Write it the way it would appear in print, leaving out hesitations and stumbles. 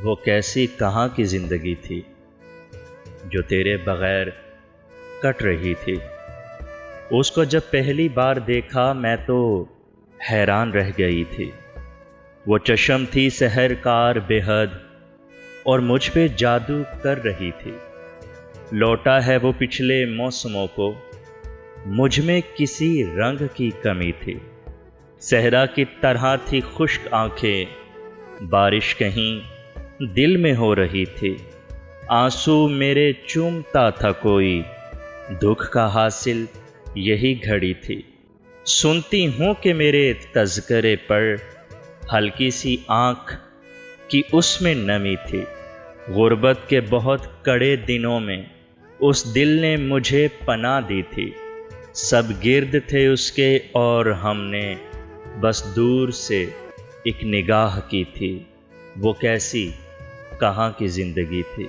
وہ کیسی کہاں کی زندگی تھی جو تیرے بغیر کٹ رہی تھی۔ اس کو جب پہلی بار دیکھا میں تو حیران رہ گئی تھی۔ وہ چشم تھی سحرکار بے حد اور مجھ پہ جادو کر رہی تھی۔ لوٹا ہے وہ پچھلے موسموں کو، مجھ میں کسی رنگ کی کمی تھی۔ صحرا کی طرح تھی خشک آنکھیں، بارش کہیں دل میں ہو رہی تھی۔ آنسو میرے چومتا تھا کوئی، دکھ کا حاصل یہی گھڑی تھی۔ سنتی ہوں کہ میرے تذکرے پر ہلکی سی آنکھ کی اس میں نمی تھی۔ غربت کے بہت کڑے دنوں میں اس دل نے مجھے پناہ دی تھی۔ سب گرد تھے اس کے اور ہم نے بس دور سے ایک نگاہ کی تھی۔ وہ کیسی کہاں کی زندگی تھی۔